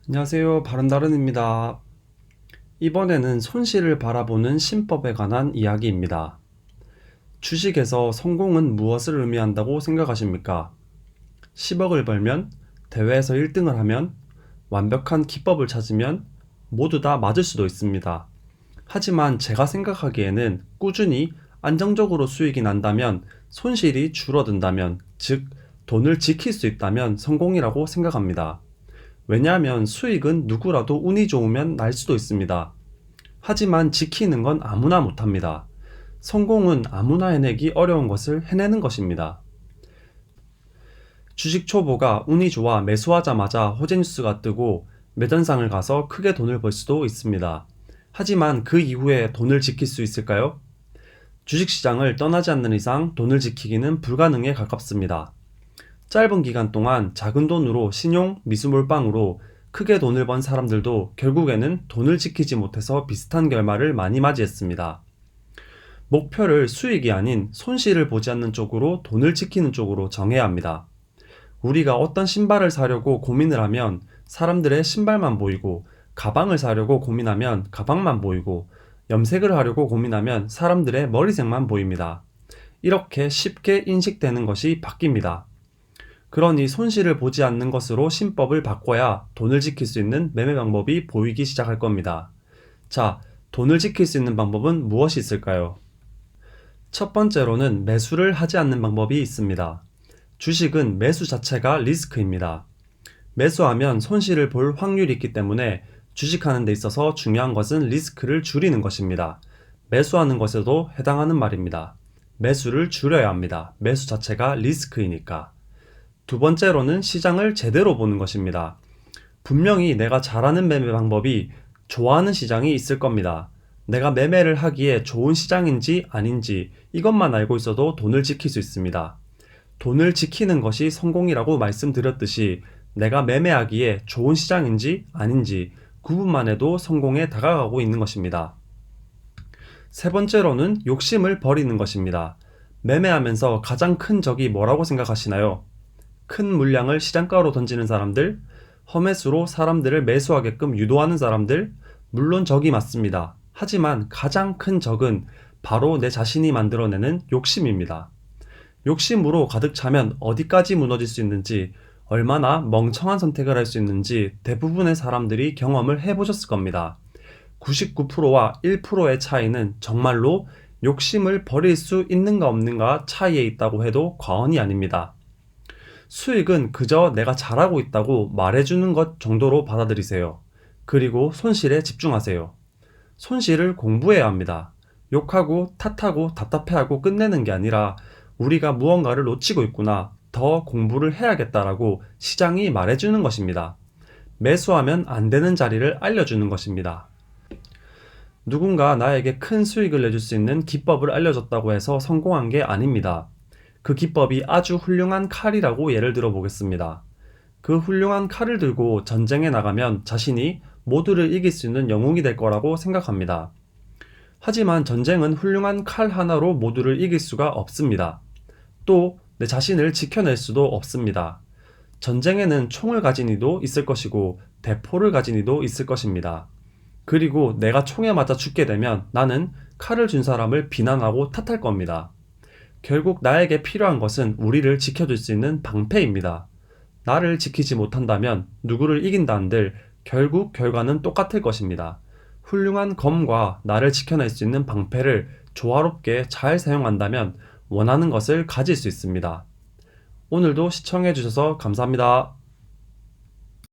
안녕하세요. 바른다른입니다. 이번에는 손실을 바라보는 신법에 관한 이야기입니다. 주식에서 성공은 무엇을 의미한다고 생각하십니까? 10억을 벌면, 대회에서 1등을 하면, 완벽한 기법을 찾으면 모두 다 맞을 수도 있습니다. 하지만 제가 생각하기에는 꾸준히 안정적으로 수익이 난다면, 손실이 줄어든다면, 즉 돈을 지킬 수 있다면 성공이라고 생각합니다. 왜냐하면 수익은 누구라도 운이 좋으면 날 수도 있습니다. 하지만 지키는 건 아무나 못합니다. 성공은 아무나 해내기 어려운 것을 해내는 것입니다. 주식 초보가 운이 좋아 매수하자마자 호재뉴스가 뜨고 매전상을 가서 크게 돈을 벌 수도 있습니다. 하지만 그 이후에 돈을 지킬 수 있을까요? 주식시장을 떠나지 않는 이상 돈을 지키기는 불가능에 가깝습니다. 짧은 기간 동안 작은 돈으로 신용, 미수몰빵으로 크게 돈을 번 사람들도 결국에는 돈을 지키지 못해서 비슷한 결말을 많이 맞이했습니다. 목표를 수익이 아닌 손실을 보지 않는 쪽으로 돈을 지키는 쪽으로 정해야 합니다. 우리가 어떤 신발을 사려고 고민을 하면 사람들의 신발만 보이고, 가방을 사려고 고민하면 가방만 보이고, 염색을 하려고 고민하면 사람들의 머리색만 보입니다. 이렇게 쉽게 인식되는 것이 바뀝니다. 그러니 손실을 보지 않는 것으로 신법을 바꿔야 돈을 지킬 수 있는 매매 방법이 보이기 시작할 겁니다. 자, 돈을 지킬 수 있는 방법은 무엇이 있을까요? 첫 번째로는 매수를 하지 않는 방법이 있습니다. 주식은 매수 자체가 리스크입니다. 매수하면 손실을 볼 확률이 있기 때문에 주식하는 데 있어서 중요한 것은 리스크를 줄이는 것입니다. 매수하는 것에도 해당하는 말입니다. 매수를 줄여야 합니다. 매수 자체가 리스크이니까. 두 번째로는 시장을 제대로 보는 것입니다. 분명히 내가 잘하는 매매 방법이 좋아하는 시장이 있을 겁니다. 내가 매매를 하기에 좋은 시장인지 아닌지 이것만 알고 있어도 돈을 지킬 수 있습니다. 돈을 지키는 것이 성공이라고 말씀드렸듯이 내가 매매하기에 좋은 시장인지 아닌지 구분만 해도 성공에 다가가고 있는 것입니다. 세 번째로는 욕심을 버리는 것입니다. 매매하면서 가장 큰 적이 뭐라고 생각하시나요? 큰 물량을 시장가로 던지는 사람들, 험해수로 사람들을 매수하게끔 유도하는 사람들, 물론 적이 맞습니다. 하지만 가장 큰 적은 바로 내 자신이 만들어내는 욕심입니다. 욕심으로 가득 차면 어디까지 무너질 수 있는지, 얼마나 멍청한 선택을 할 수 있는지 대부분의 사람들이 경험을 해보셨을 겁니다. 99%와 1%의 차이는 정말로 욕심을 버릴 수 있는가 없는가 차이에 있다고 해도 과언이 아닙니다. 수익은 그저 내가 잘하고 있다고 말해주는 것 정도로 받아들이세요. 그리고 손실에 집중하세요. 손실을 공부해야 합니다. 욕하고 탓하고 답답해하고 끝내는 게 아니라 우리가 무언가를 놓치고 있구나, 더 공부를 해야겠다라고 시장이 말해주는 것입니다. 매수하면 안 되는 자리를 알려주는 것입니다. 누군가 나에게 큰 수익을 내줄 수 있는 기법을 알려줬다고 해서 성공한 게 아닙니다. 그 기법이 아주 훌륭한 칼이라고 예를 들어 보겠습니다. 그 훌륭한 칼을 들고 전쟁에 나가면 자신이 모두를 이길 수 있는 영웅이 될 거라고 생각합니다. 하지만 전쟁은 훌륭한 칼 하나로 모두를 이길 수가 없습니다. 또 내 자신을 지켜낼 수도 없습니다. 전쟁에는 총을 가진 이도 있을 것이고 대포를 가진 이도 있을 것입니다. 그리고 내가 총에 맞아 죽게 되면 나는 칼을 준 사람을 비난하고 탓할 겁니다. 결국 나에게 필요한 것은 우리를 지켜줄 수 있는 방패입니다. 나를 지키지 못한다면 누구를 이긴다 한들 결국 결과는 똑같을 것입니다. 훌륭한 검과 나를 지켜낼 수 있는 방패를 조화롭게 잘 사용한다면 원하는 것을 가질 수 있습니다. 오늘도 시청해주셔서 감사합니다.